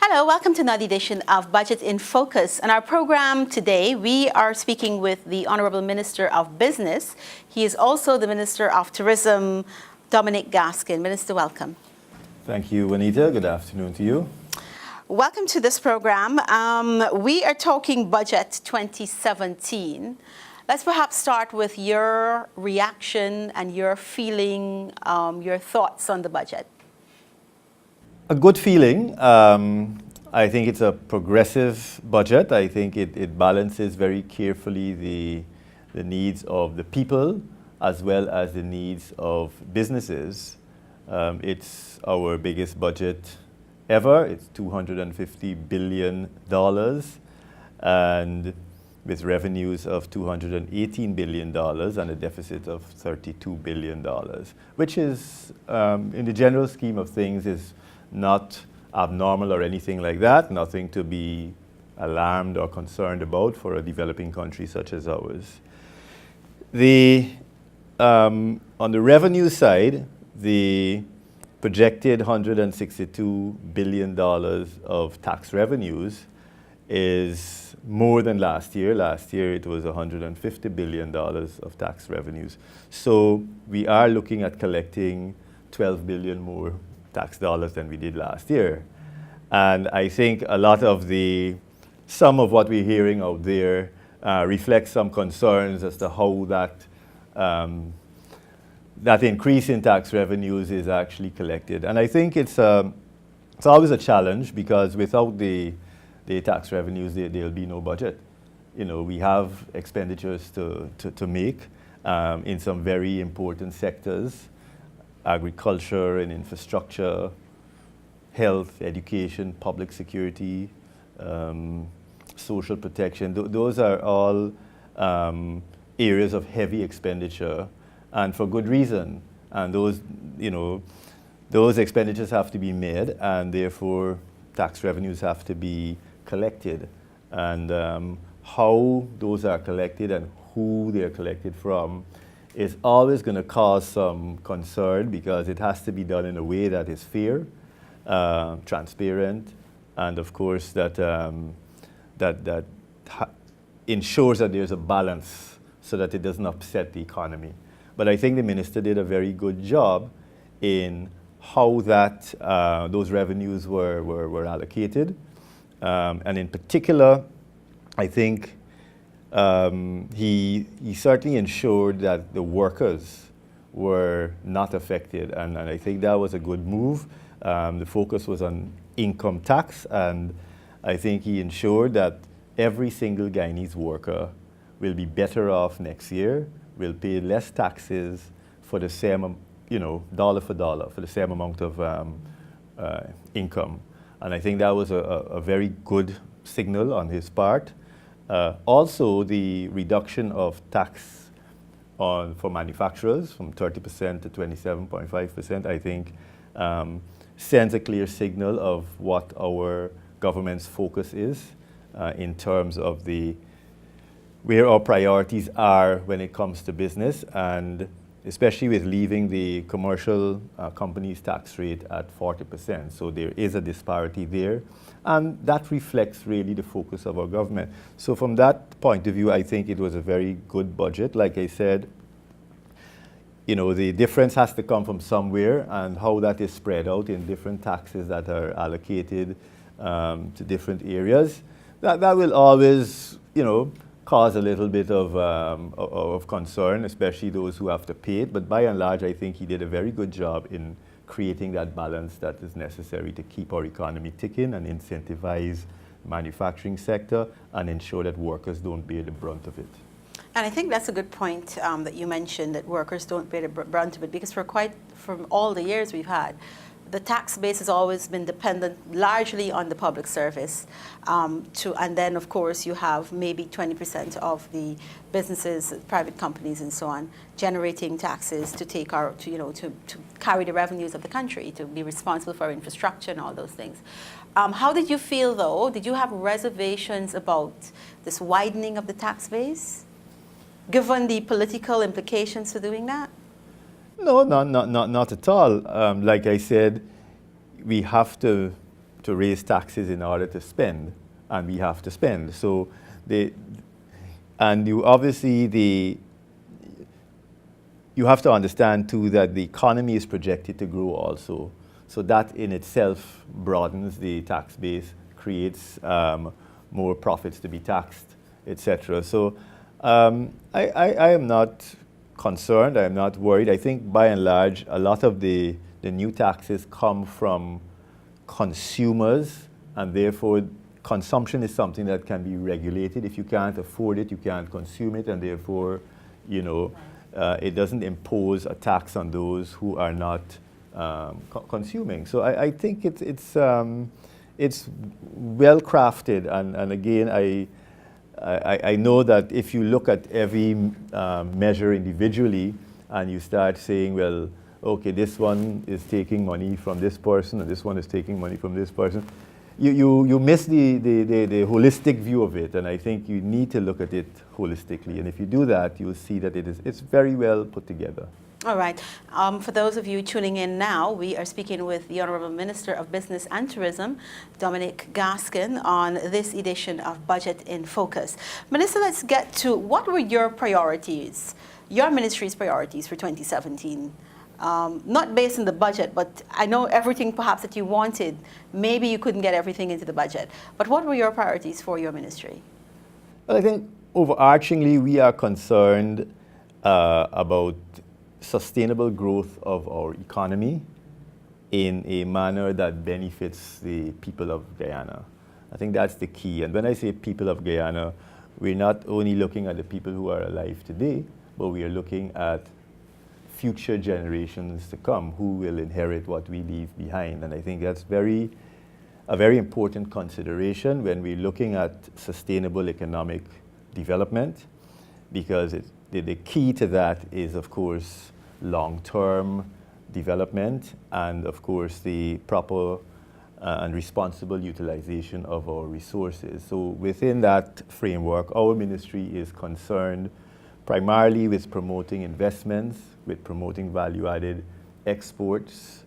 Hello, welcome to another edition of Budget in Focus. On our program today, we are speaking with the Honourable Minister of Business. He is also the Minister of Tourism, Dominic Gaskin. Minister, welcome. Thank you, Juanita. Good afternoon to you. Welcome to this program. We are talking Budget 2017. Let's perhaps start with your reaction and your feeling, your thoughts on the budget. A good feeling. I think it's a progressive budget. I think it balances very carefully the needs of the people as well as the needs of businesses. It's our biggest budget ever. It's $250 billion and with revenues of $218 billion and a deficit of $32 billion, which is, in the general scheme of things, is not abnormal or anything like that, nothing to be alarmed or concerned about for a developing country such as ours. On the revenue side, the projected $162 billion of tax revenues is more than last year. Last year it was $150 billion of tax revenues. So we are looking at collecting 12 billion more tax dollars than we did last year. And I think a lot of some of what we're hearing out there reflects some concerns as to how that increase in tax revenues is actually collected. And I think it's always a challenge because without the tax revenues, there'll be no budget. You know, we have expenditures to make in some very important sectors: agriculture and infrastructure, health, education, public security, social protection. Those are all areas of heavy expenditure, and for good reason. And those expenditures have to be made, and therefore tax revenues have to be collected. And how those are collected and who they're collected from is always going to cause some concern because it has to be done in a way that is fair, transparent, and of course that ensures that there's a balance so that it doesn't upset the economy. But I think the minister did a very good job in how those revenues were allocated, and in particular, I think he certainly ensured that the workers were not affected, and I think that was a good move. The focus was on income tax, and I think he ensured that every single Guyanese worker will be better off next year, will pay less taxes for the same, dollar for dollar, for the same amount of income. And I think that was a very good signal on his part. Also, the reduction of tax for manufacturers from 30% to 27.5%, I think, sends a clear signal of what our government's focus is in terms of where our priorities are when it comes to business, and especially with leaving the commercial companies tax rate at 40%. So there is a disparity there, and that reflects really the focus of our government. So from that point of view, I think it was a very good budget. Like I said, the difference has to come from somewhere, and how that is spread out in different taxes that are allocated to different areas, that will always, cause a little bit of concern, especially those who have to pay it. But by and large, I think he did a very good job in creating that balance that is necessary to keep our economy ticking and incentivize the manufacturing sector and ensure that workers don't bear the brunt of it. And I think that's a good point that you mentioned, that workers don't bear the brunt of it, because from all the years we've had, the tax base has always been dependent largely on the public service, and then of course you have maybe 20% of the businesses, private companies, and so on, generating taxes to carry the revenues of the country, to be responsible for infrastructure and all those things. How did you feel, though? Did you have reservations about this widening of the tax base, given the political implications for doing that? No, not at all. Like I said, we have to to raise taxes in order to spend, and we have to spend. So you obviously you have to understand too that the economy is projected to grow also. So that in itself broadens the tax base, creates more profits to be taxed, etc. So I am not concerned, I am not worried. I think by and large, a lot of the new taxes come from consumers, and therefore consumption is something that can be regulated. If you can't afford it, you can't consume it, and therefore, it doesn't impose a tax on those who are not consuming. So I think it's well crafted, and again, I know that if you look at every measure individually and you start saying, well, okay, this one is taking money from this person and this one is taking money from this person, you miss the holistic view of it, and I think you need to look at it holistically. And if you do that, you'll see that it's very well put together. All right. For those of you tuning in now, we are speaking with the Honourable Minister of Business and Tourism, Dominic Gaskin, on this edition of Budget in Focus. Minister, let's get to what were your priorities, your ministry's priorities for 2017? Not based on the budget, but I know everything perhaps that you wanted, maybe you couldn't get everything into the budget. But what were your priorities for your ministry? Well, I think overarchingly we are concerned about sustainable growth of our economy in a manner that benefits the people of Guyana. I think that's the key. And when I say people of Guyana, we're not only looking at the people who are alive today, but we are looking at future generations to come who will inherit what we leave behind. And I think that's a very important consideration when we're looking at sustainable economic development, because the key to that is, of course, long-term development and, of course, the proper and responsible utilization of our resources. So within that framework, our ministry is concerned primarily with promoting investments, with promoting value-added exports,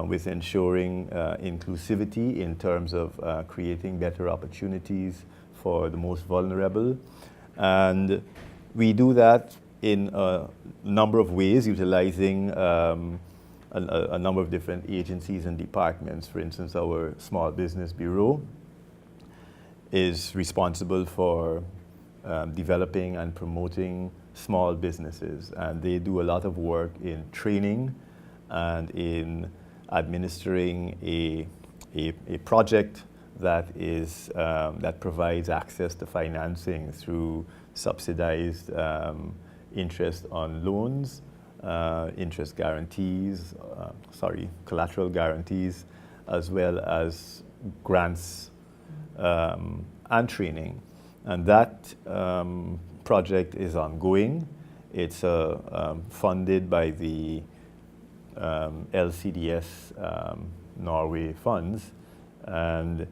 with ensuring inclusivity in terms of creating better opportunities for the most vulnerable. And we do that in a number of ways, utilizing a number of different agencies and departments. For instance, our Small Business Bureau is responsible for developing and promoting small businesses, and they do a lot of work in training and in administering a project that provides access to financing through subsidized interest on loans, interest guarantees, collateral guarantees, as well as grants and training. And that project is ongoing. It's funded by the LCDS Norway funds, and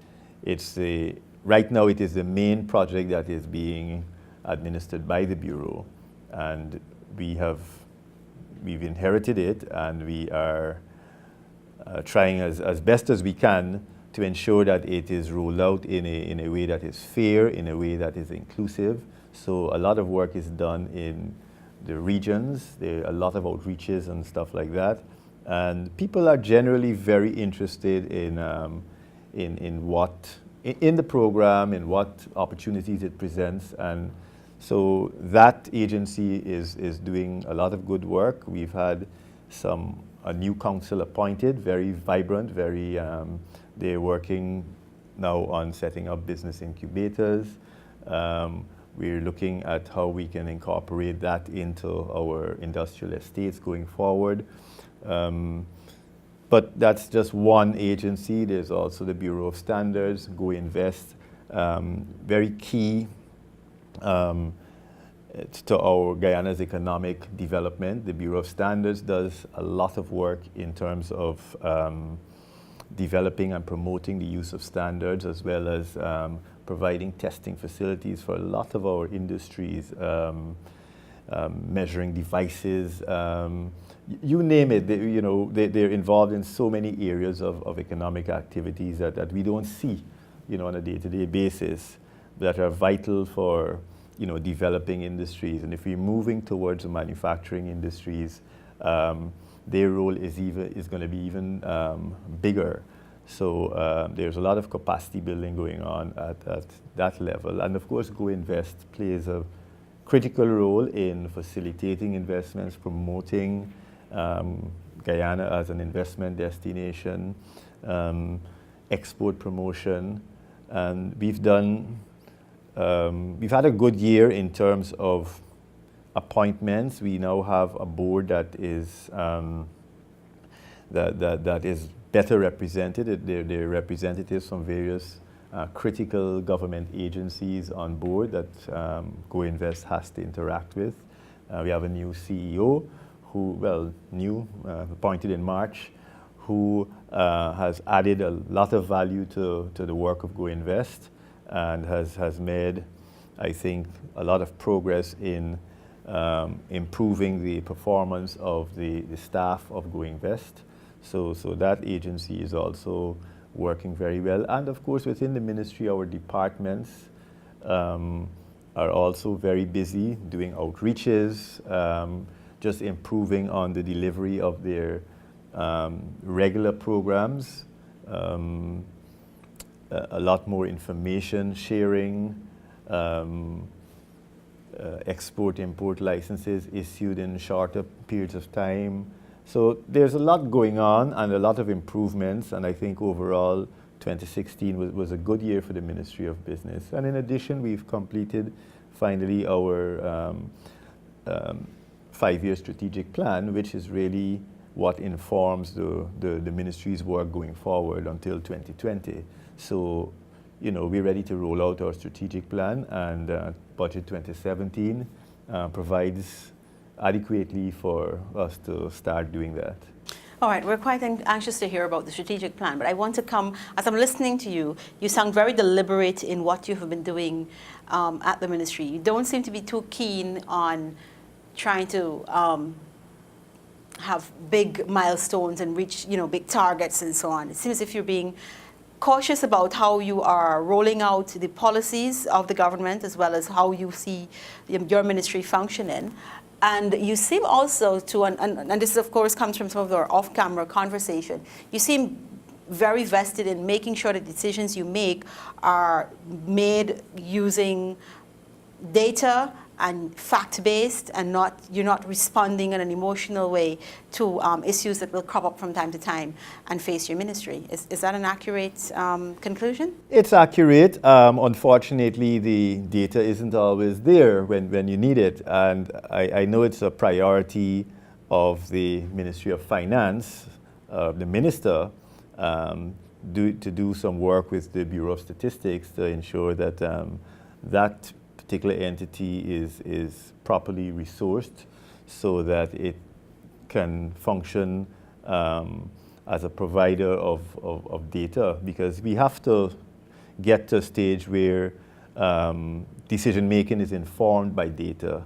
right now it is the main project that is being administered by the Bureau, and we've inherited it, and we are trying as best as we can to ensure that it is rolled out in a way that is fair, in a way that is inclusive. So a lot of work is done in the regions. There are a lot of outreaches and stuff like that, and people are generally very interested in the program, in what opportunities it presents. And so that agency is doing a lot of good work. We've had a new council appointed, very vibrant, they're working now on setting up business incubators. We're looking at how we can incorporate that into our industrial estates going forward. But that's just one agency. There's also the Bureau of Standards, Go Invest, very key to our Guyana's economic development. The Bureau of Standards does a lot of work in terms of developing and promoting the use of standards, as well as providing testing facilities for a lot of our industries. measuring devices, you name it. They're involved in so many areas of economic activities that we don't see, on a day-to-day basis, that are vital for, developing industries. And if we're moving towards the manufacturing industries, their role is going to be even bigger. So there's a lot of capacity building going on at that level. And of course, Go Invest plays a critical role in facilitating investments, promoting Guyana as an investment destination, export promotion. And we've had a good year in terms of appointments. We now have a board that is that is better represented. There are representatives from various critical government agencies on board that Go Invest has to interact with. We have a new CEO appointed in March, who has added a lot of value to the work of Go Invest and has made, I think, a lot of progress in improving the performance of the staff of Go Invest. So that agency is also working very well. And of course, within the ministry, our departments are also very busy doing outreaches, just improving on the delivery of their regular programs, a lot more information sharing, export-import licenses issued in shorter periods of time. So there's a lot going on and a lot of improvements, and I think overall 2016 was a good year for the Ministry of Business. And in addition, we've completed finally our 5-year strategic plan, which is really what informs the ministry's work going forward until 2020. So, we're ready to roll out our strategic plan, and Budget 2017 provides adequately for us to start doing that. All right, we're quite anxious to hear about the strategic plan, but I want to come, as I'm listening to you, you sound very deliberate in what you have been doing at the ministry. You don't seem to be too keen on trying to have big milestones and reach, big targets and so on. It seems as if you're being cautious about how you are rolling out the policies of the government, as well as how you see your ministry functioning. And you seem also to, and this of course comes from some of our off-camera conversation, you seem very vested in making sure that decisions you make are made using data and fact-based, and you're not responding in an emotional way to issues that will crop up from time to time and face your ministry. Is that an accurate conclusion? It's accurate. Unfortunately, the data isn't always there when you need it. And I know it's a priority of the Ministry of Finance, the minister, to do some work with the Bureau of Statistics to ensure that that particular entity is properly resourced so that it can function as a provider of data, because we have to get to a stage where decision making is informed by data,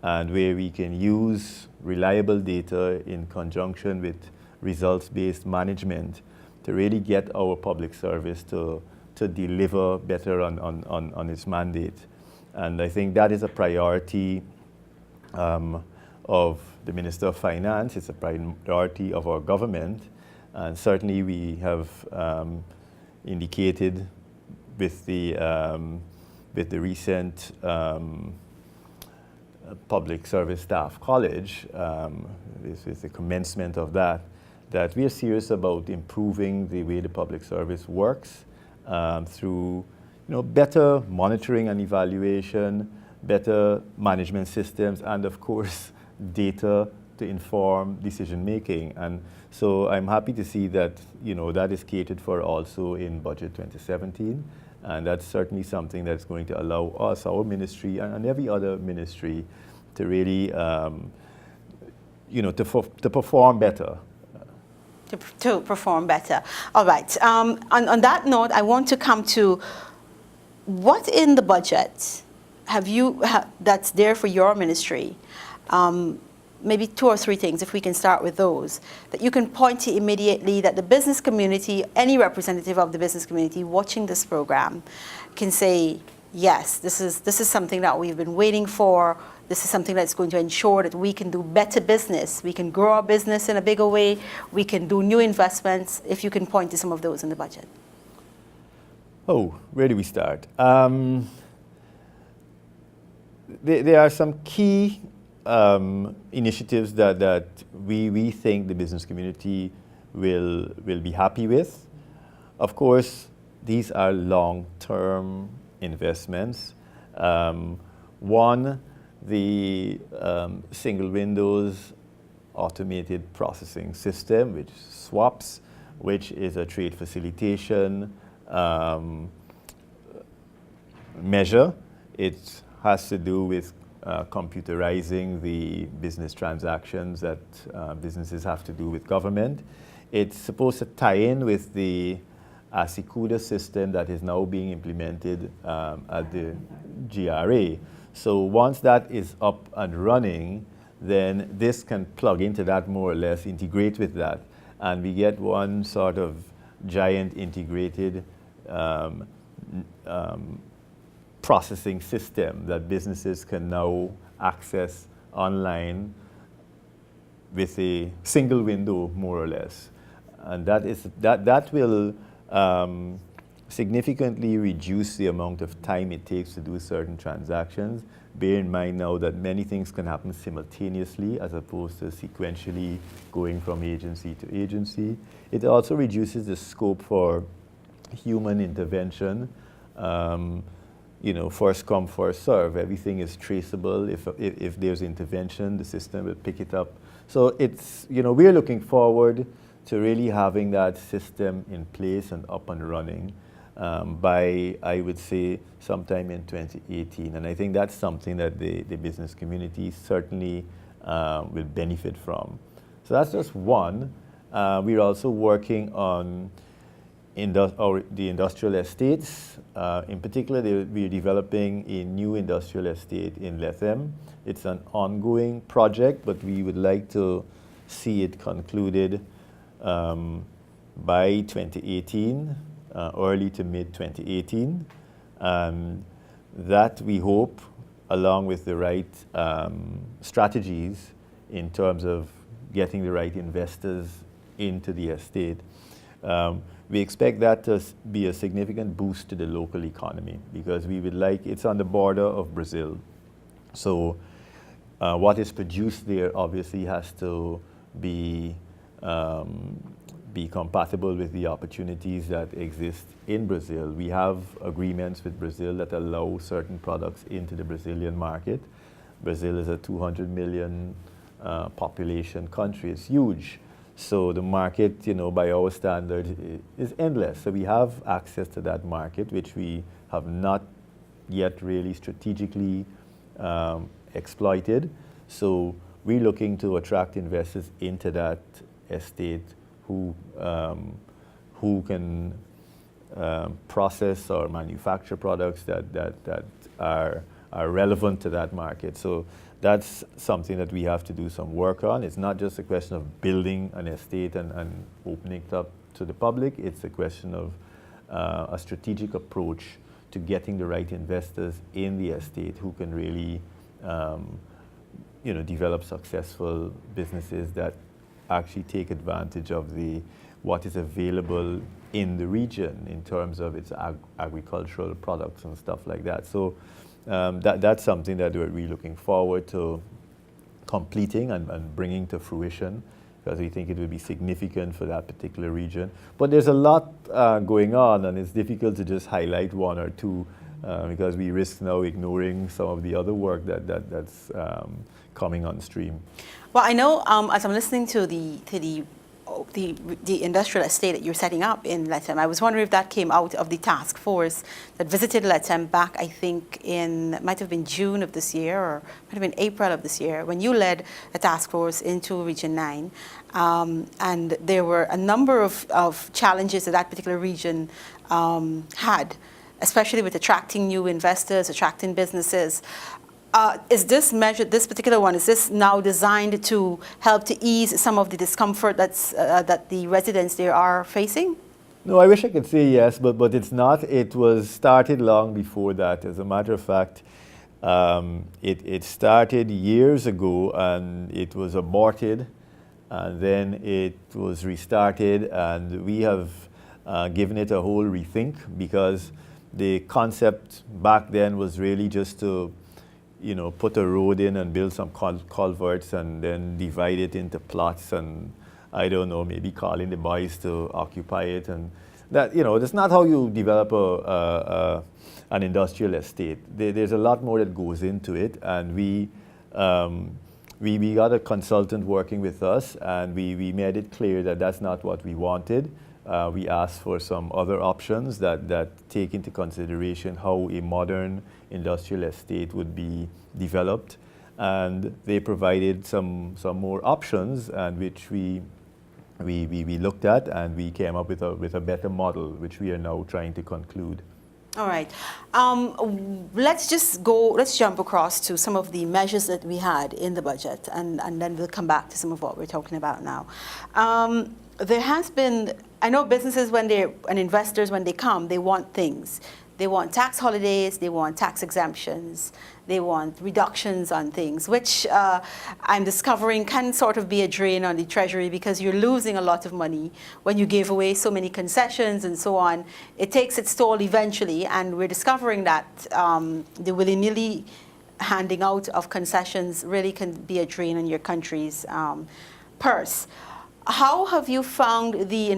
and where we can use reliable data in conjunction with results-based management to really get our public service to deliver better on its mandate. And I think that is a priority of the Minister of Finance. It's a priority of our government. And certainly we have indicated with the recent Public Service Staff College, with the commencement of that we are serious about improving the way the public service works through better monitoring and evaluation, better management systems, and of course, data to inform decision making. And so I'm happy to see that, that is catered for also in Budget 2017. And that's certainly something that's going to allow us, our ministry, and every other ministry to really, to perform better. To perform better. All right. On that note, I want to come to what in the budget that's there for your ministry? Maybe 2 or 3 things, if we can start with those, that you can point to immediately, that the business community, any representative of the business community watching this program can say, yes, this is something that we've been waiting for. This is something that's going to ensure that we can do better business. We can grow our business in a bigger way. We can do new investments, if you can point to some of those in the budget. Oh, where do we start? There are some key initiatives that we think the business community will be happy with. Of course, these are long-term investments. One, the single windows automated processing system, which SWAPS, which is a trade facilitation measure. It has to do with computerizing the business transactions that businesses have to do with government. It's supposed to tie in with the Asikuda system that is now being implemented at the GRA. So once that is up and running, then this can plug into that more or less, integrate with that, and we get one sort of giant integrated processing system that businesses can now access online with a single window, more or less. And that will significantly reduce the amount of time it takes to do certain transactions. Bear in mind now that many things can happen simultaneously as opposed to sequentially going from agency to agency. It also reduces the scope for human intervention. First come, first serve. Everything is traceable. If there's intervention, the system will pick it up. So it's, we're looking forward to really having that system in place and up and running by, I would say, sometime in 2018. And I think that's something that the business community certainly will benefit from. So that's just one. We're also working on the industrial estates. In particular, we're developing a new industrial estate in Lethem. It's an ongoing project, but we would like to see it concluded by 2018, early to mid 2018. That we hope, along with the right strategies in terms of getting the right investors into the estate, we expect that to be a significant boost to the local economy, because we would like, it's on the border of Brazil. So what is produced there obviously has to be compatible with the opportunities that exist in Brazil. We have agreements with Brazil that allow certain products into the Brazilian market. Brazil is a 200 million population country. It's huge. So the market, by our standards, is endless. So we have access to that market, which we have not yet really strategically exploited. So we're looking to attract investors into that estate who can process or manufacture products that are relevant to that market. So that's something that we have to do some work on. It's not just a question of building an estate and opening it up to the public. It's a question of a strategic approach to getting the right investors in the estate who can really develop successful businesses that actually take advantage of what is available in the region in terms of its agricultural products and stuff like that. So that's something that we're really looking forward to completing and bringing to fruition, because we think it will be significant for that particular region. But there's a lot going on, and it's difficult to just highlight one or two because we risk now ignoring some of the other work that's coming on stream. Well, I know as I'm listening to the industrial estate that you're setting up in Lethem, I was wondering if that came out of the task force that visited Lethem back, I think, it might have been June of this year, or might have been April of this year, when you led a task force into Region 9. And there were a number of challenges that particular region had. especially with attracting new investors, attracting businesses. Is this measure, this particular one, is this now designed to help to ease some of the discomfort that the residents there are facing? No, I wish I could say yes, but it's not. It was started long before that. As a matter of fact, it started years ago and it was aborted, and then it was restarted, and we have given it a whole rethink, because the concept back then was really just to, put a road in and build some culverts and then divide it into plots, and I don't know, maybe calling the boys to occupy it, and that, that's not how you develop an industrial estate. There's a lot more that goes into it, and we got a consultant working with us, and we made it clear that that's not what we wanted. We asked for some other options that take into consideration how a modern industrial estate would be developed, and they provided some more options, and which we looked at, and we came up with a better model, which we are now trying to conclude. All right. Let's jump across to some of the measures that we had in the budget, and then we'll come back to some of what we're talking about now. There has been, I know businesses and investors, when they come, they want things. They want tax holidays, they want tax exemptions, they want reductions on things, which I'm discovering can sort of be a drain on the Treasury, because you're losing a lot of money when you give away so many concessions and so on. It takes its toll eventually, and we're discovering that the willy-nilly handing out of concessions really can be a drain on your country's purse. How have you found the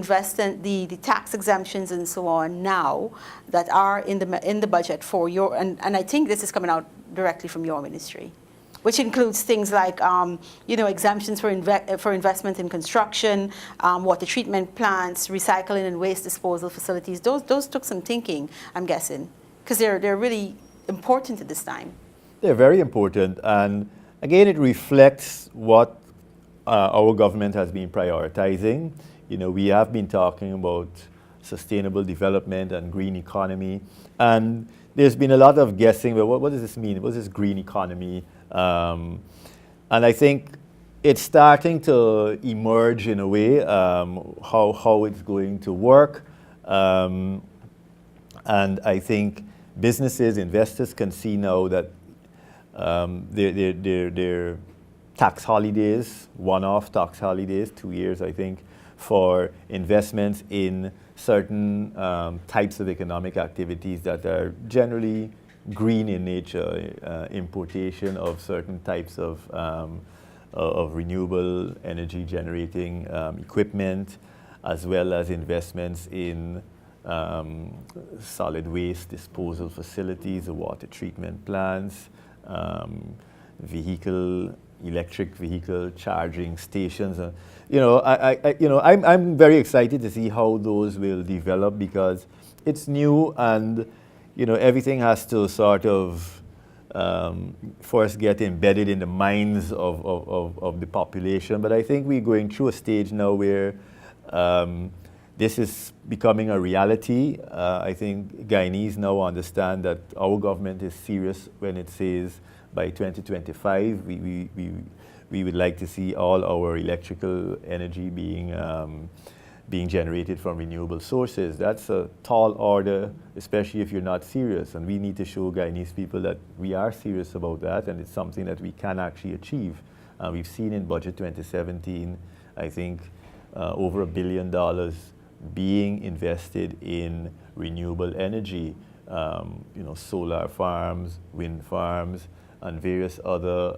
tax exemptions and so on now that are in the budget for your, and I think this is coming out directly from your ministry, which includes things like exemptions for investment in construction, water treatment plants, recycling and waste disposal facilities. Those took some thinking, I'm guessing, because they're really important at this time. They're very important, and again, it reflects what our government has been prioritizing. We have been talking about sustainable development and green economy, and there's been a lot of guessing. Well, what does this mean? What is this green economy? And I think it's starting to emerge in a way, how it's going to work. And I think businesses, investors can see now that their tax holidays, one-off tax holidays, 2 years, I think, for investments in certain types of economic activities that are generally green in nature, importation of certain types of renewable energy generating equipment, as well as investments in solid waste disposal facilities, water treatment plants, electric vehicle charging stations. I'm very excited to see how those will develop, because it's new, and everything has to sort of first get embedded in the minds of the population. But I think we're going through a stage now where this is becoming a reality. I think Guyanese now understand that our government is serious when it says by 2025, we would like to see all our electrical energy being generated from renewable sources. That's a tall order, especially if you're not serious. And we need to show Guyanese people that we are serious about that, and it's something that we can actually achieve. We've seen in Budget 2017, I think, over $1 billion being invested in renewable energy, solar farms, wind farms, and various other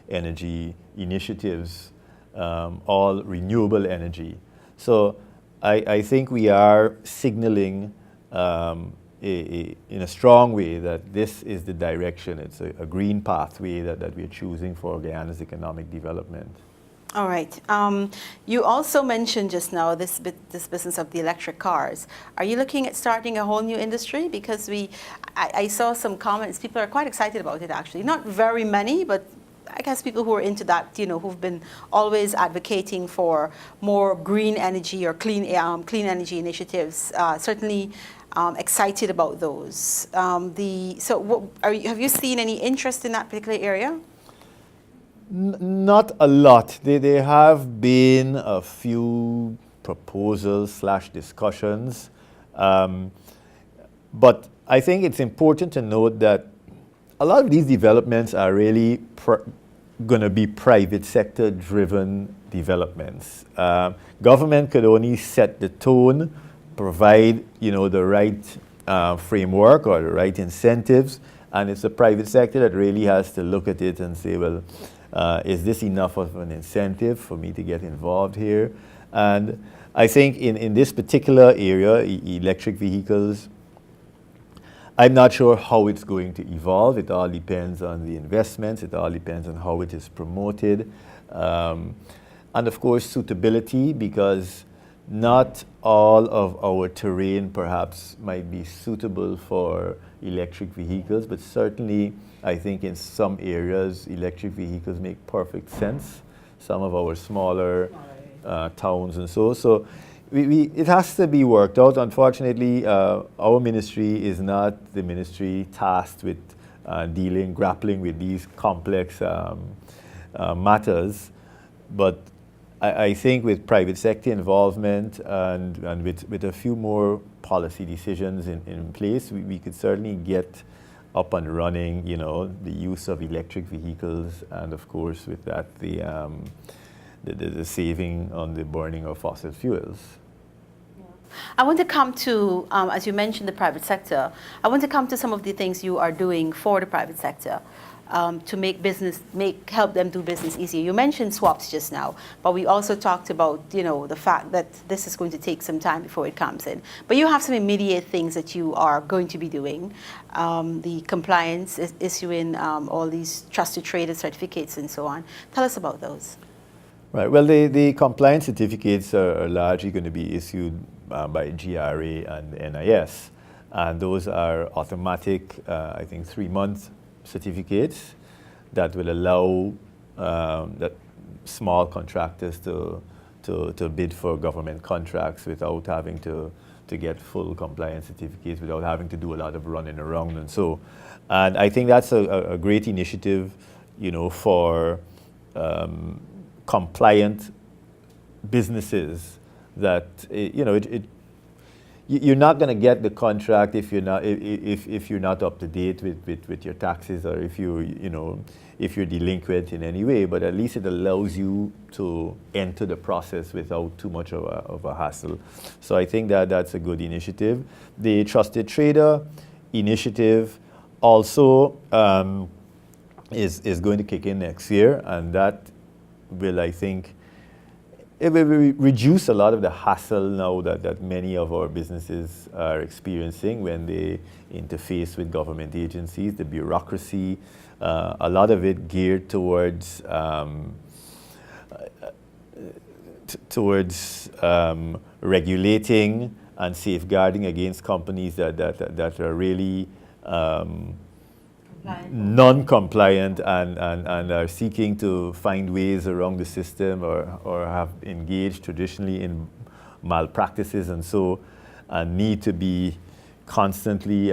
energy initiatives, all renewable energy. So I think we are signaling in a strong way that this is the direction. It's a green pathway that we're choosing for Guyana's economic development. All right. You also mentioned just now this business of the electric cars. Are you looking at starting a whole new industry? Because I saw some comments. People are quite excited about it, actually. Not very many, but I guess, people who are into that, who've been always advocating for more green energy or clean energy initiatives, certainly excited about those. Have you seen any interest in that particular area? Not a lot. There have been a few proposals / discussions, but I think it's important to note that a lot of these developments are really going to be private sector driven developments. Government could only set the tone, provide the right framework or the right incentives, and it's the private sector that really has to look at it and say, well, is this enough of an incentive for me to get involved here? And I think in this particular area, electric vehicles, I'm not sure how it's going to evolve. It all depends on the investments. It all depends on how it is promoted. And of course, suitability, because not all of our terrain perhaps might be suitable for electric vehicles, but certainly I think in some areas electric vehicles make perfect sense. Some of our smaller towns and so. So it has to be worked out. Unfortunately, our ministry is not the ministry tasked with grappling with these complex matters. But I think with private sector involvement and with a few more policy decisions in place, we could certainly get up and running, the use of electric vehicles, and of course with that the saving on the burning of fossil fuels. I want to come to, as you mentioned, the private sector. I want to come to some of the things you are doing for the private sector to help them do business easier. You mentioned swaps just now, but we also talked about, the fact that this is going to take some time before it comes in. But you have some immediate things that you are going to be doing. The compliance, issuing all these trusted trader certificates and so on. Tell us about those. Right. Well, the compliance certificates are largely going to be issued by GRA and NIS, and those are automatic, I think, 3-month certificates that will allow that small contractors to bid for government contracts without having to get full compliance certificates, without having to do a lot of running around and so. And I think that's a great initiative, for compliant businesses that you're not going to get the contract if you're not up to date with your taxes, or if you're delinquent in any way. But at least it allows you to enter the process without too much of a hassle. So I think that's a good initiative. The Trusted Trader initiative also is going to kick in next year, and that will, I think, it will reduce a lot of the hassle now that many of our businesses are experiencing when they interface with government agencies, the bureaucracy, a lot of it geared towards regulating and safeguarding against companies that are really non-compliant and are seeking to find ways around the system or have engaged traditionally in malpractices and so, and need to be constantly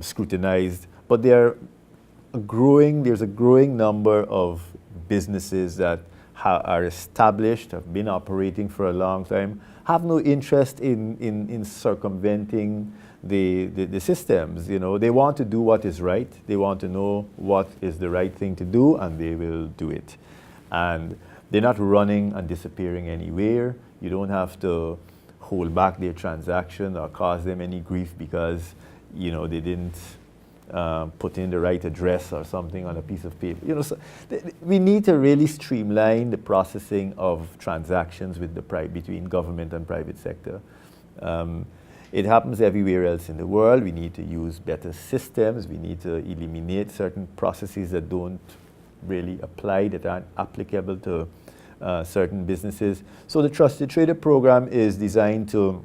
scrutinized. But there's a growing number of businesses that are established, have been operating for a long time, have no interest in circumventing the systems. They want to do what is right. They want to know what is the right thing to do, and they will do it. And they're not running and disappearing anywhere. You don't have to hold back their transaction or cause them any grief because they didn't put in the right address or something on a piece of paper. So we need to really streamline the processing of transactions between government and private sector. It happens everywhere else in the world. We need to use better systems. We need to eliminate certain processes that don't really apply, that aren't applicable to certain businesses. So the Trusted Trader program is designed to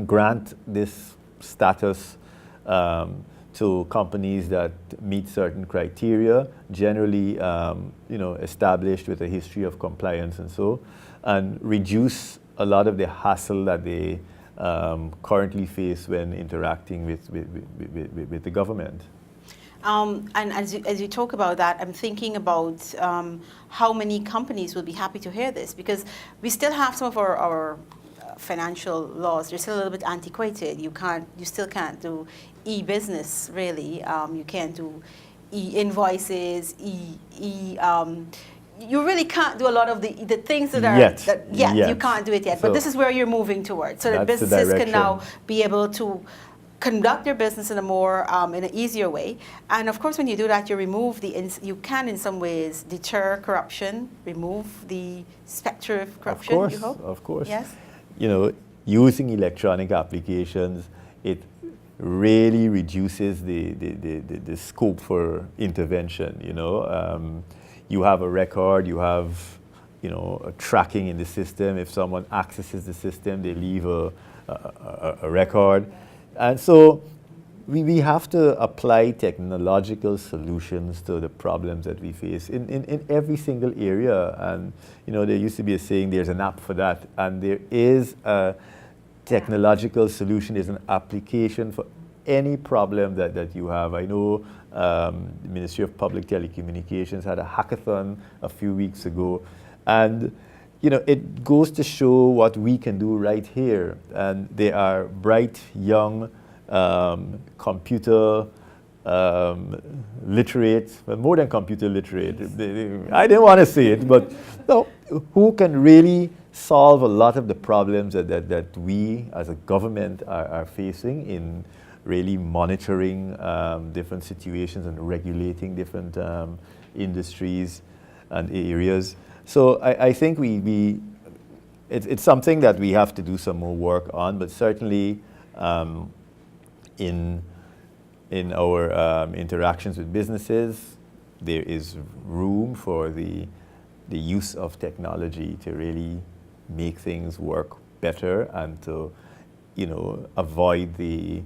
grant this status to companies that meet certain criteria, generally established with a history of compliance and reduce a lot of the hassle that they currently face when interacting with the government. And as you talk about that, I'm thinking about how many companies will be happy to hear this, because we still have some of our financial laws. They're still a little bit antiquated. You still can't do e-business really. You can't do e-invoices, you really can't do a lot of the things that are yet. You can't do it yet. So but this is where you're moving towards, so that businesses can now be able to conduct their business in a more in an easier way. And of course, when you do that, you remove you can in some ways deter corruption, remove the specter of corruption. Of course, you hope? Of course. Yes. Using electronic applications, it really reduces the scope for intervention. You have a record, you have a tracking in the system. If someone accesses the system, they leave a record. And so we have to apply technological solutions to the problems that we face in every single area. And there used to be a saying, there's an app for that. And there is a technological solution, there's an application for any problem that you have. I know the Ministry of Public Telecommunications had a hackathon a few weeks ago, and it goes to show what we can do right here. And they are bright, young, computer literate, well, more than computer literate. I didn't want to say it, but who can really solve a lot of the problems that we as a government are facing in really monitoring different situations and regulating different industries and areas. So I think it's something that we have to do some more work on, but certainly in our interactions with businesses, there is room for the use of technology to really make things work better and to avoid the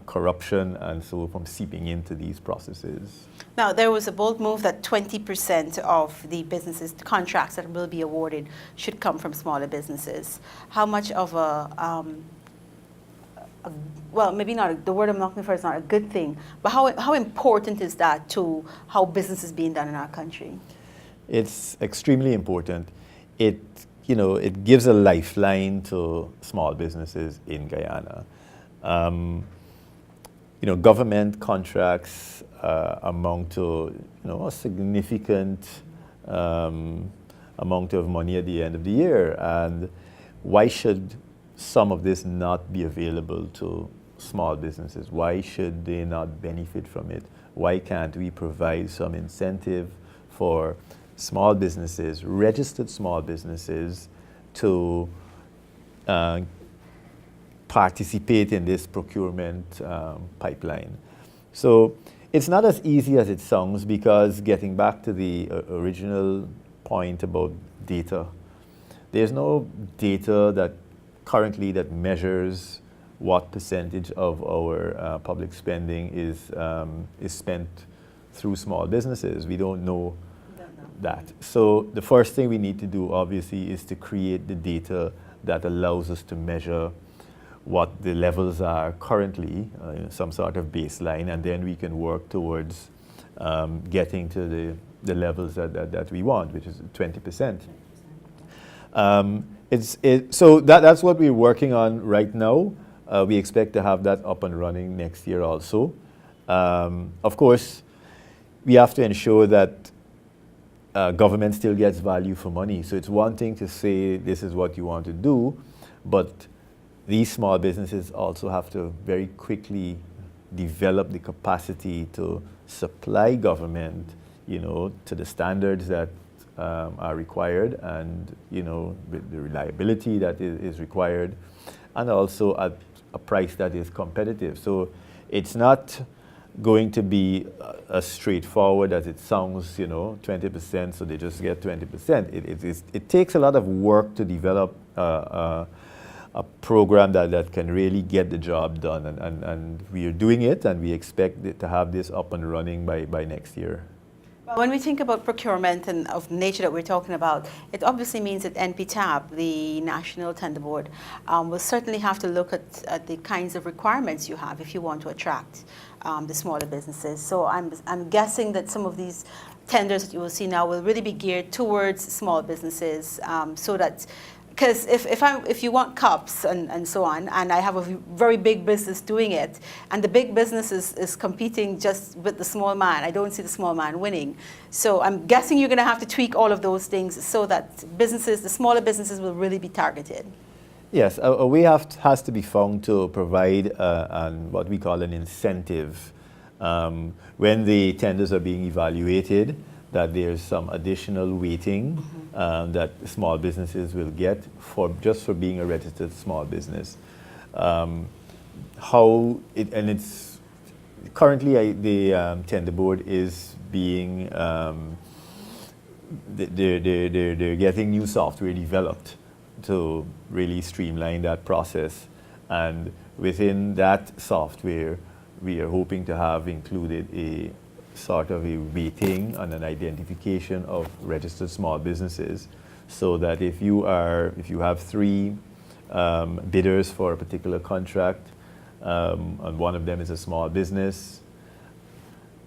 corruption and so from seeping into these processes. Now, there was a bold move that 20% of the businesses, the contracts that will be awarded should come from smaller businesses. How much of well, maybe not, the word I'm looking for is not a good thing, but how important is that to how business is being done in our country? It's extremely important. It gives a lifeline to small businesses in Guyana. Government contracts amount to a significant amount of money at the end of the year, and why should some of this not be available to small businesses? Why should they not benefit from it? Why can't we provide some incentive for small businesses, registered small businesses, to participate in this procurement pipeline? So it's not as easy as it sounds, because getting back to the original point about data, there's no data that currently that measures what percentage of our public spending is spent through small businesses. We don't know that. So the first thing we need to do, obviously, is to create the data that allows us to measure what the levels are currently, some sort of baseline, and then we can work towards getting to the levels that we want, which is 20%. So that's what we're working on right now. We expect to have that up and running next year also. Of course, we have to ensure that government still gets value for money. So it's one thing to say this is what you want to do, but these small businesses also have to very quickly develop the capacity to supply government, to the standards that are required, and with the reliability that is required, and also at a price that is competitive. So it's not going to be as straightforward as it sounds, 20%, so they just get 20%. It takes a lot of work to develop a a program that can really get the job done. And we are doing it, and we expect to have this up and running by next year. When we think about procurement and of nature that we're talking about, it obviously means that NPTAB, the National Tender Board, will certainly have to look at the kinds of requirements you have if you want to attract the smaller businesses. So I'm guessing that some of these tenders that you will see now will really be geared towards small businesses, so that, because if you want cups and so on, and I have a very big business doing it, and the big business is competing just with the small man, I don't see the small man winning. So I'm guessing you're going to have to tweak all of those things so that businesses, the smaller businesses, will really be targeted. Yes, a way has to be found to provide what we call an incentive when the tenders are being evaluated, that there's some additional weighting that small businesses will get just for being a registered small business. It's currently the tender board is being they're getting new software developed to really streamline that process, and within that software we are hoping to have included a sort of a weighting and an identification of registered small businesses, so that if you have 3 bidders for a particular contract, and one of them is a small business,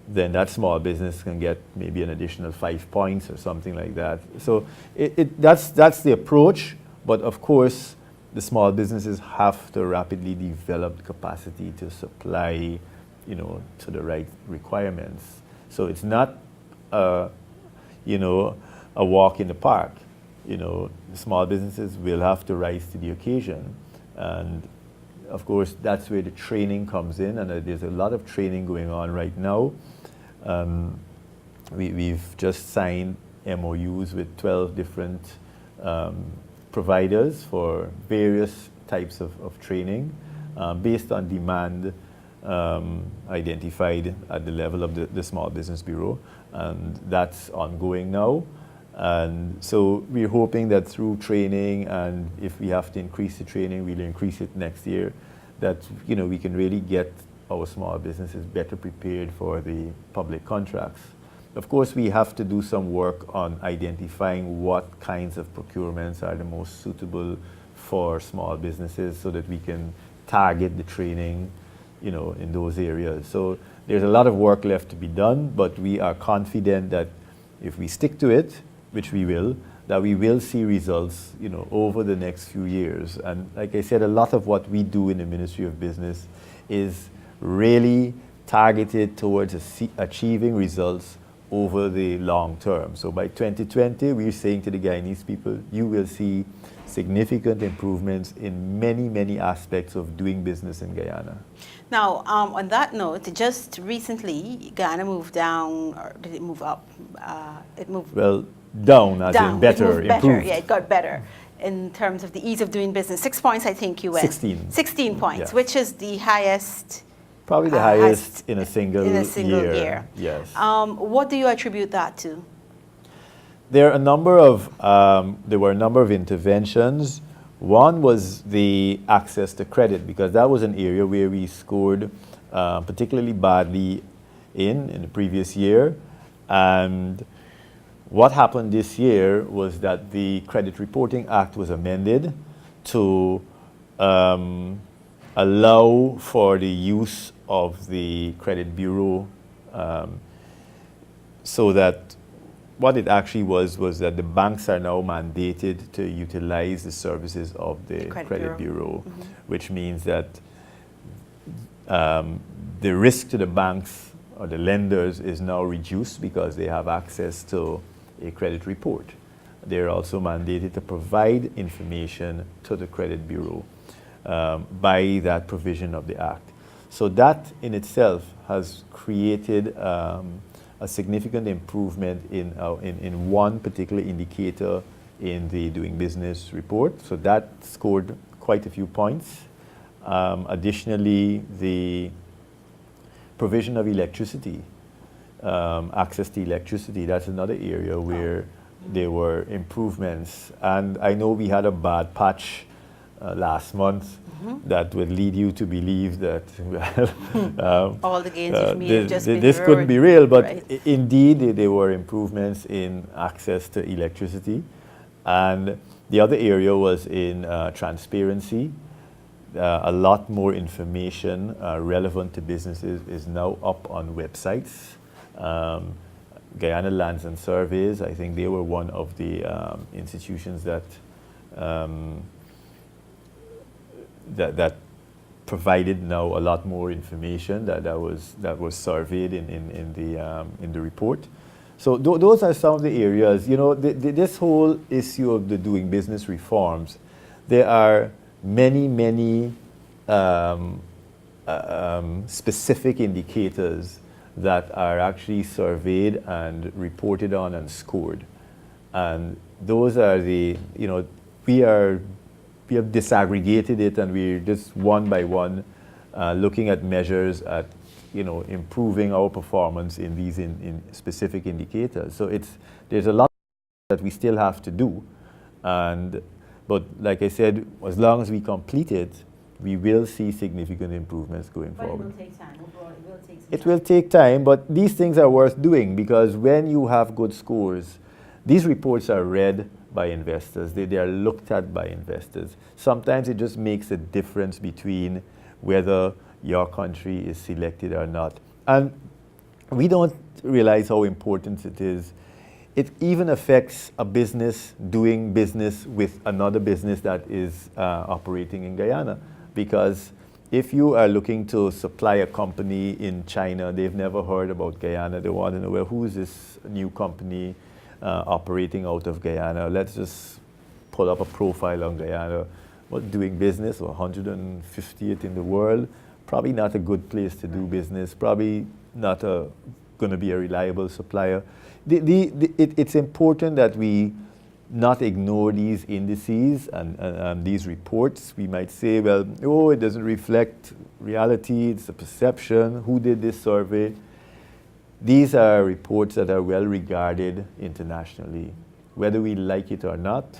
then that small business can get maybe an additional 5 points or something like that. So that's the approach, but of course the small businesses have to rapidly develop capacity to supply, to the right requirements. So it's not, a walk in the park. The small businesses will have to rise to the occasion, and of course that's where the training comes in, and there's a lot of training going on right now. We've just signed MOUs with 12 different providers for various types of training based on demand identified at the level of the Small Business Bureau, and that's ongoing now. And so we're hoping that through training, and if we have to increase the training, we'll increase it next year, that we can really get our small businesses better prepared for the public contracts. Of course, we have to do some work on identifying what kinds of procurements are the most suitable for small businesses, so that we can target the training in those areas. So there's a lot of work left to be done, but we are confident that if we stick to it, which we will, that we will see results over the next few years. And like I said, a lot of what we do in the Ministry of Business is really targeted towards achieving results over the long term. So by 2020, we're saying to the Guyanese people, you will see significant improvements in many, many aspects of doing business in Guyana. Now, on that note, just recently, Guyana moved down, or did it move up? It moved down, as in better, improved. Yeah, it got better in terms of the ease of doing business. 6 points, I think you went. 16 points, yes. Which is the highest. Probably the highest in a single year. Yes. What do you attribute that to? There were a number of interventions. One was the access to credit, because that was an area where we scored particularly badly in the previous year. And what happened this year was that the Credit Reporting Act was amended to allow for the use of the Credit Bureau, so that what it actually was that the banks are now mandated to utilize the services of the Credit Bureau, mm-hmm. which means that the risk to the banks or the lenders is now reduced because they have access to a credit report. They're also mandated to provide information to the Credit Bureau by that provision of the Act. So that in itself has created a significant improvement in one particular indicator in the Doing Business report. So that scored quite a few points. Additionally, the provision of electricity, access to electricity, that's another area where there were improvements. And I know we had a bad patch last month that would lead you to believe that well, All the gains you've made have just been this couldn't be real, but right. indeed there were improvements in access to electricity. And the other area was in transparency. A lot more information relevant to businesses is now up on websites. Guyana Lands and Surveys, I think they were one of the institutions that that provided now a lot more information that was surveyed in the report. So those are some of the areas. You know, this whole issue of the doing business reforms, there are many specific indicators that are actually surveyed and reported on and scored. And those are the, you know, we have disaggregated it, and we're just one by one looking at measures at, you know, improving our performance in these in specific indicators. So there's a lot that we still have to do. But like I said, as long as we complete it, we will see significant improvements going forward. It will take time. Overall, it will take some It time. will take time, but these things are worth doing, because when you have good scores, these reports are read by investors. They are looked at by investors. Sometimes it just makes a difference between whether your country is selected or not. And we don't realize how important it is. It even affects a business doing business with another business that is operating in Guyana. Because if you are looking to supply a company in China, they've never heard about Guyana, they want to know, well, who is this new company operating out of Guyana? Let's just pull up a profile on Guyana. Well, doing business, or 150th in the world, probably not a good place to do business, probably not going to be a reliable supplier. It's important that we not ignore these indices and these reports. We might say, well, oh, it doesn't reflect reality, it's a perception. Who did this survey? These are reports that are well regarded internationally. Whether we like it or not,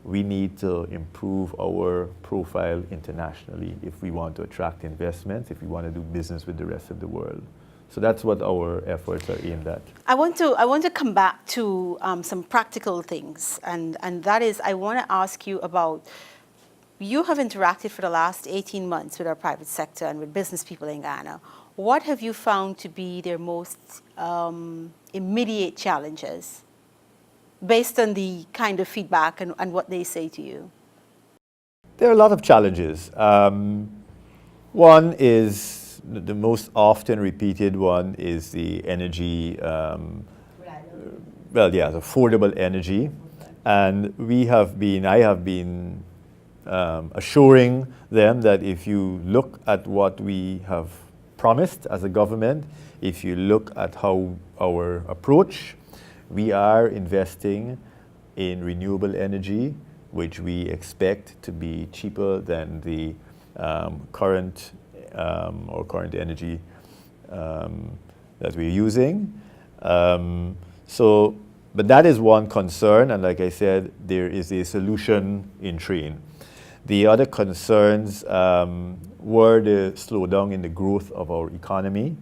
we need to improve our profile internationally if we want to attract investments, if we want to do business with the rest of the world. So that's what our efforts are aimed at. I want to come back to some practical things, and that is, I want to ask you about, you have interacted for the last 18 months with our private sector and with business people in Ghana. What have you found to be their most immediate challenges, based on the kind of feedback and what they say to you? There are a lot of challenges. One is, the most often repeated one is the energy, affordable energy. And I have been assuring them that if you look at what we have promised as a government, if you look at how our approach, we are investing in renewable energy, which we expect to be cheaper than the current energy that we're using. But that is one concern, and like I said, there is a solution in train. The other concerns were the slowdown in the growth of our economy.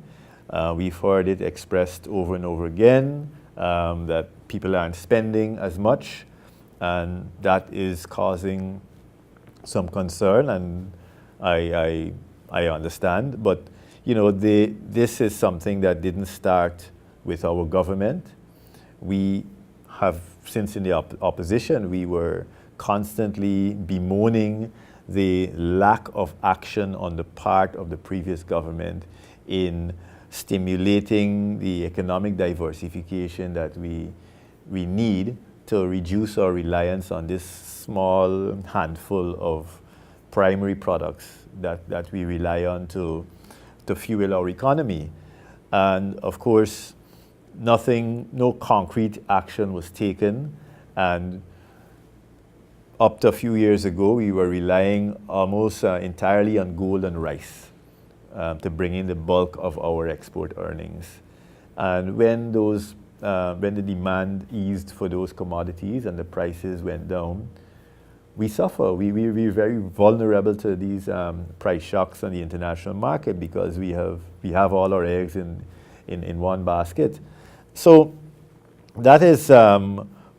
We've heard it expressed over and over again that people aren't spending as much, and that is causing some concern, and I understand. But you know, this is something that didn't start with our government. We have, since in the opposition, we were constantly bemoaning the lack of action on the part of the previous government in stimulating the economic diversification that we need to reduce our reliance on this small handful of primary products that we rely on to fuel our economy. And of course, no concrete action was taken, and up to a few years ago, we were relying almost entirely on gold and rice to bring in the bulk of our export earnings. And when the demand eased for those commodities and the prices went down, we suffer. We're very vulnerable to these price shocks on the international market because we have all our eggs in one basket. So that is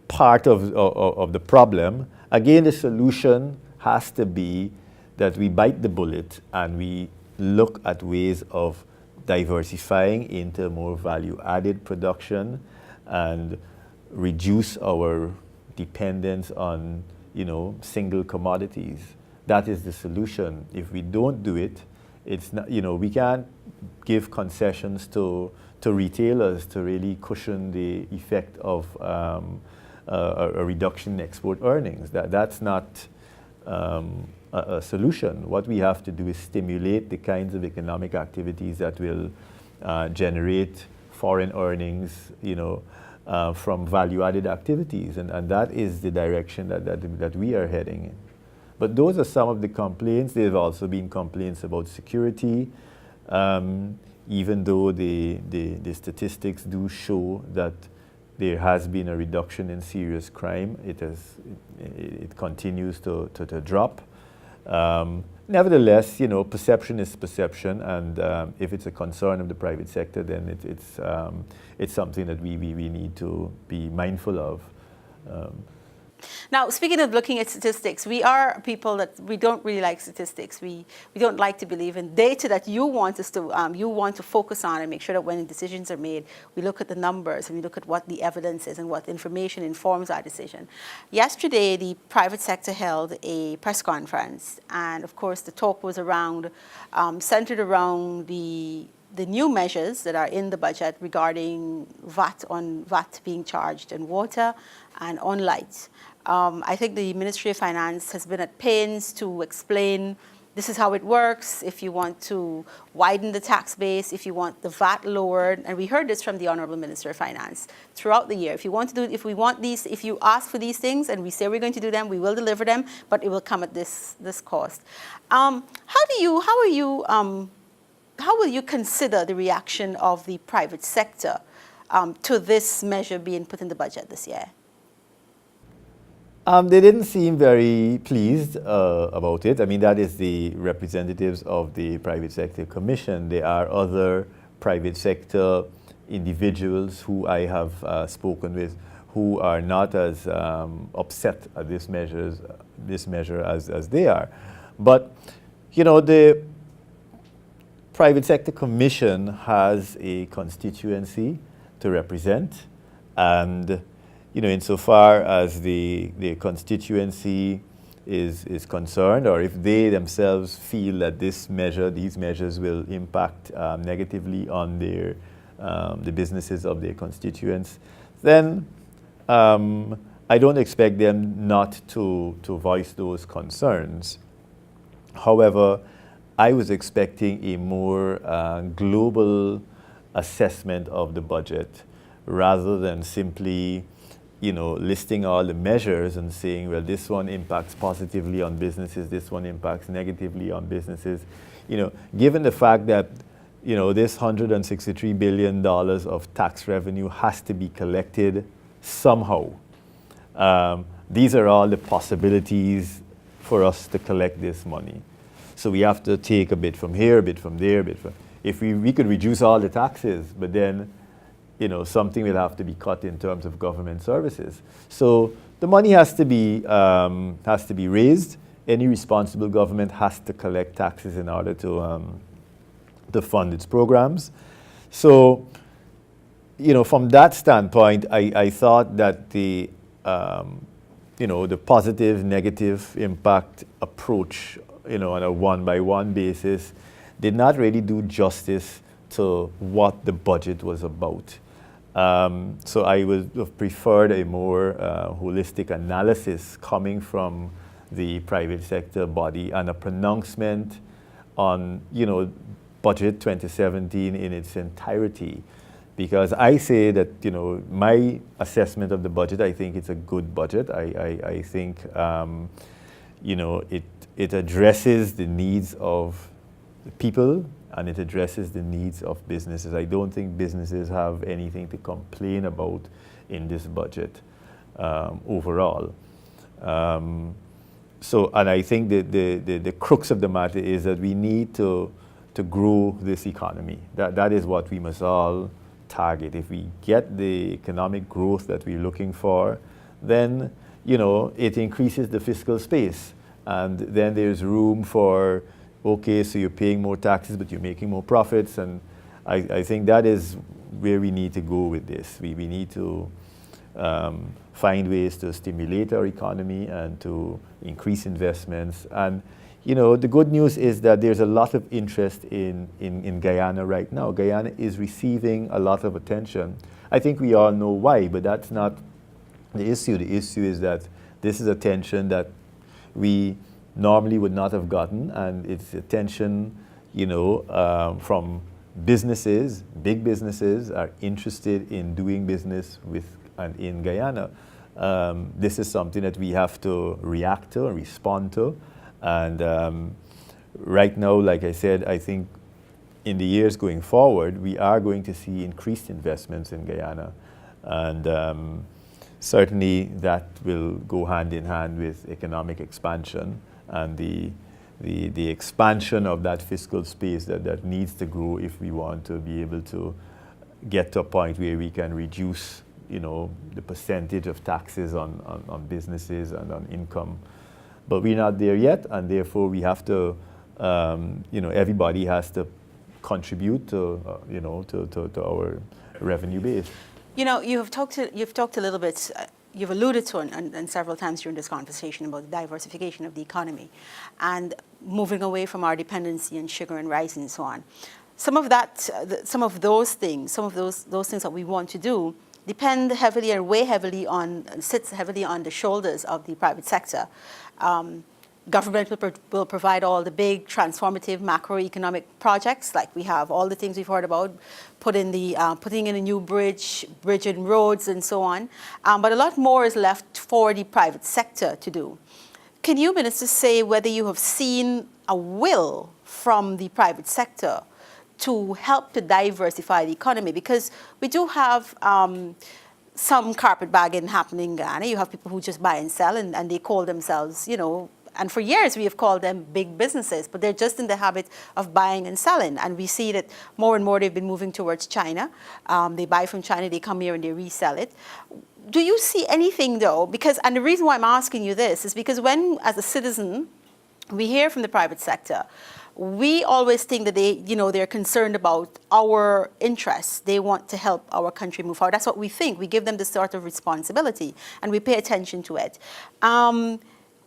part of the problem. Again, the solution has to be that we bite the bullet and we look at ways of diversifying into more value-added production and reduce our dependence on, single commodities. That is the solution. If we don't do it, it's not, we can't give concessions to retailers to really cushion the effect of a reduction in export earnings. That's not a solution. What we have to do is stimulate the kinds of economic activities that will generate foreign earnings, from value-added activities, and that is the direction that we are heading in. But those are some of the complaints. There have also been complaints about security, even though the statistics do show that there has been a reduction in serious crime. It continues to drop. Nevertheless, perception is perception, and if it's a concern of the private sector, then it's something that we need to be mindful of. Now, speaking of looking at statistics, we are people that we don't really like statistics. We don't like to believe in data that you want us to focus on and make sure that when decisions are made, we look at the numbers and we look at what the evidence is and what information informs our decision. Yesterday, the private sector held a press conference, and of course, the talk was centered around the new measures that are in the budget regarding VAT being charged on water and on light. I think the Ministry of Finance has been at pains to explain this is how it works, if you want to widen the tax base, if you want the VAT lowered, and we heard this from the Honorable Minister of Finance throughout the year. If you ask for these things and we say we're going to do them, we will deliver them, but it will come at this cost. How will you consider the reaction of the private sector to this measure being put in the budget this year? They didn't seem very pleased about it. I mean, that is the representatives of the Private Sector Commission. There are other private sector individuals who I have spoken with who are not as upset at this measure as they are. But, the Private Sector Commission has a constituency to represent, and insofar as the constituency is concerned, or if they themselves feel that these measures will impact negatively on the businesses of their constituents, then I don't expect them not to voice those concerns. However, I was expecting a more global assessment of the budget rather than simply listing all the measures and saying, well, this one impacts positively on businesses, this one impacts negatively on businesses. Given the fact that, this $163 billion of tax revenue has to be collected somehow. These are all the possibilities for us to collect this money. So we have to take a bit from here, a bit from there, a bit from... If we could reduce all the taxes, but then something will have to be cut in terms of government services. So the money has to be raised. Any responsible government has to collect taxes in order to fund its programs. So, from that standpoint, I thought that the positive, negative impact approach, on a one-by-one basis, did not really do justice to what the budget was about. So I would have preferred a more holistic analysis coming from the private sector body and a pronouncement on, budget 2017 in its entirety. Because I say that, my assessment of the budget, I think it's a good budget. I think, it addresses the needs of the people, and it addresses the needs of businesses. I don't think businesses have anything to complain about in this budget overall. So, and I think the crux of the matter is that we need to grow this economy. That is what we must all target. If we get the economic growth that we're looking for, then, you know, it increases the fiscal space. And then there's room for, okay, so you're paying more taxes, but you're making more profits. And I think that is where we need to go with this. We need to find ways to stimulate our economy and to increase investments. And, you know, the good news is that there's a lot of interest in Guyana right now. Guyana is receiving a lot of attention. I think we all know why, but that's not the issue. The issue is that this is attention that we normally would not have gotten, and it's attention, you know, from businesses. Big businesses are interested in doing business with and in Guyana. This is something that we have to react to and respond to. And right now, like I said, I think in the years going forward, we are going to see increased investments in Guyana. And certainly that will go hand in hand with economic expansion and the expansion of that fiscal space that needs to grow if we want to be able to get to a point where we can reduce, you know, the percentage of taxes on businesses and on income. But we're not there yet, and therefore we have to, you know, everybody has to contribute to, you know, to our revenue base. You know, you've talked a little bit, you've alluded to and several times during this conversation about the diversification of the economy and moving away from our dependency on sugar and rice and so on. Some of those things that we want to do depend heavily or sits heavily on the shoulders of the private sector. Government will provide all the big transformative macroeconomic projects, like we have all the things we've heard about, putting in a new bridge and roads and so on. But a lot more is left for the private sector to do. Can you, Minister, say whether you have seen a will from the private sector to help to diversify the economy? Because we do have some carpetbagging happening in Ghana. You have people who just buy and sell, and they call themselves, you know, and for years we have called them big businesses, but they're just in the habit of buying and selling. And we see that more and more they've been moving towards China. They buy from China, they come here and they resell it. Do you see anything though? And the reason why I'm asking you this is because when, as a citizen, we hear from the private sector, we always think that they're concerned about our interests. They want to help our country move forward. That's what we think. We give them this sort of responsibility and we pay attention to it.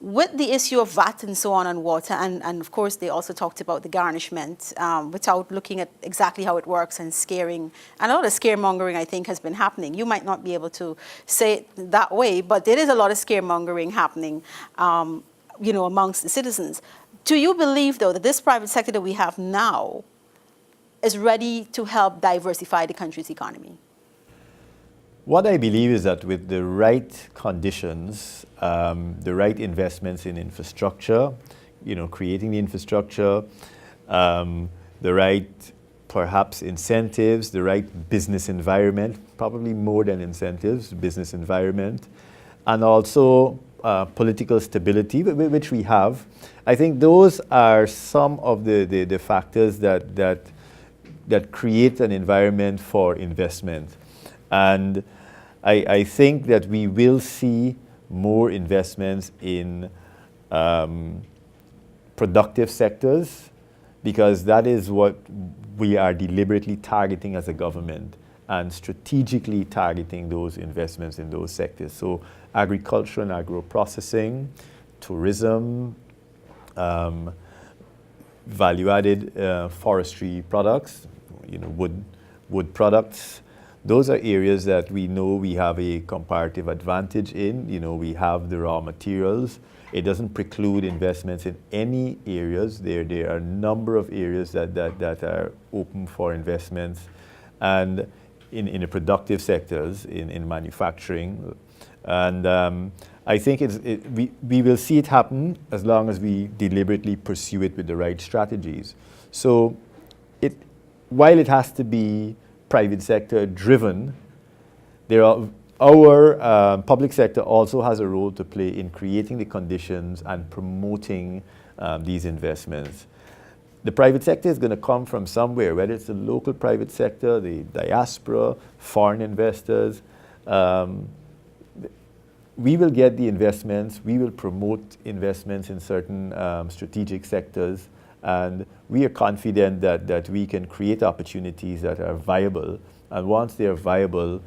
With the issue of VAT and so on water, and of course they also talked about the garnishment without looking at exactly how it works and scaring. And a lot of scaremongering, I think, has been happening. You might not be able to say it that way, but there is a lot of scaremongering happening, you know, amongst the citizens. Do you believe, though, that this private sector that we have now is ready to help diversify the country's economy? What I believe is that with the right conditions, the right investments in infrastructure, you know, creating the infrastructure, the right, perhaps, incentives, the right business environment, probably more than incentives, business environment, and also political stability, which we have. I think those are some of the factors that create an environment for investment. And I think that we will see more investments in productive sectors, because that is what we are deliberately targeting as a government and strategically targeting those investments in those sectors. So agriculture and agro-processing, tourism, value-added forestry products, you know, wood products. Those are areas that we know we have a comparative advantage in. You know, we have the raw materials. It doesn't preclude investments in any areas. There are a number of areas that are open for investments, and in the productive sectors, in manufacturing. And I think we will see it happen as long as we deliberately pursue it with the right strategies. So while it has to be private sector driven, there are our public sector also has a role to play in creating the conditions and promoting these investments. The private sector is going to come from somewhere, whether it's the local private sector, the diaspora, foreign investors. We will get the investments, we will promote investments in certain strategic sectors, and we are confident that we can create opportunities that are viable, and once they are viable,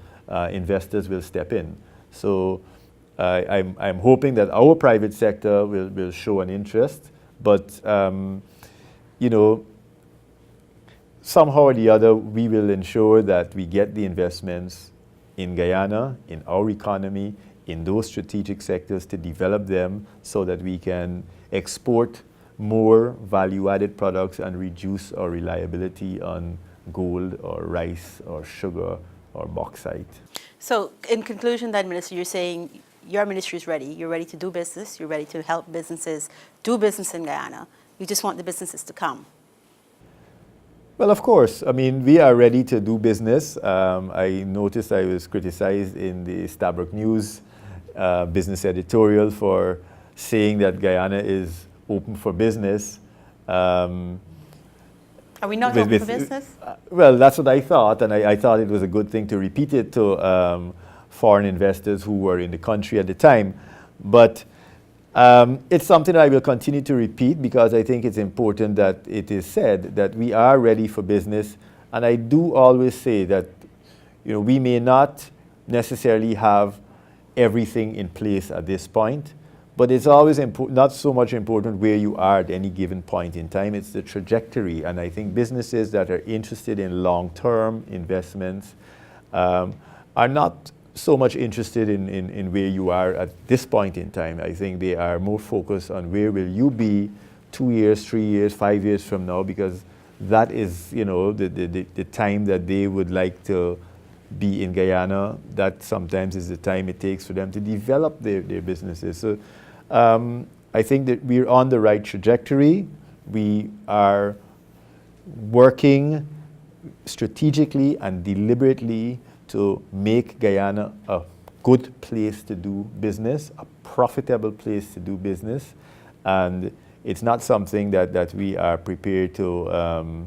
investors will step in. So I'm hoping that our private sector will show an interest, but you know, somehow or the other, we will ensure that we get the investments in Guyana, in our economy, in those strategic sectors to develop them so that we can export more value-added products and reduce our reliability on gold or rice or sugar or bauxite. So in conclusion then, Minister, you're saying your ministry is ready. You're ready to do business. You're ready to help businesses do business in Guyana. You just want the businesses to come. Well, of course. I mean, we are ready to do business. I noticed I was criticized in the Stabroek News business editorial for saying that Guyana is open for business. Are we not open for business? Well, that's what I thought, and I thought it was a good thing to repeat it to foreign investors who were in the country at the time. But it's something I will continue to repeat because I think it's important that it is said that we are ready for business. And I do always say that, you know, we may not necessarily have everything in place at this point, but it's always not so much important where you are at any given point in time. It's the trajectory. And I think businesses that are interested in long-term investments are not so much interested in where you are at this point in time. I think they are more focused on where will you be 2 years, 3 years, 5 years from now, because that is, you know, the time that they would like to be in Guyana. That sometimes is the time it takes for them to develop their businesses. So I think that we're on the right trajectory. We are working strategically and deliberately to make Guyana a good place to do business, a profitable place to do business. And it's not something that we are prepared to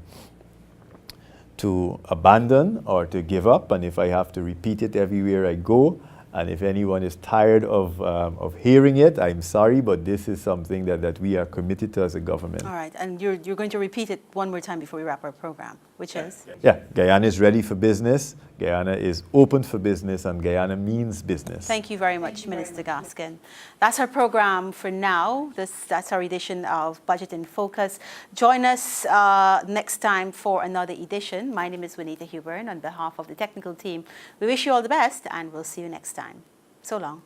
abandon or to give up. And if I have to repeat it everywhere I go, and if anyone is tired of hearing it, I'm sorry, but this is something that we are committed to as a government. All right, and you're going to repeat it one more time before we wrap our program, which is? Yeah, Guyana is ready for business, Guyana is open for business, and Guyana means business. Thank you very much, Minister Gaskin. That's our program for now. That's our edition of Budget in Focus. Join us next time for another edition. My name is Juanita Huber, and on behalf of the technical team, we wish you all the best, and we'll see you next time. So long.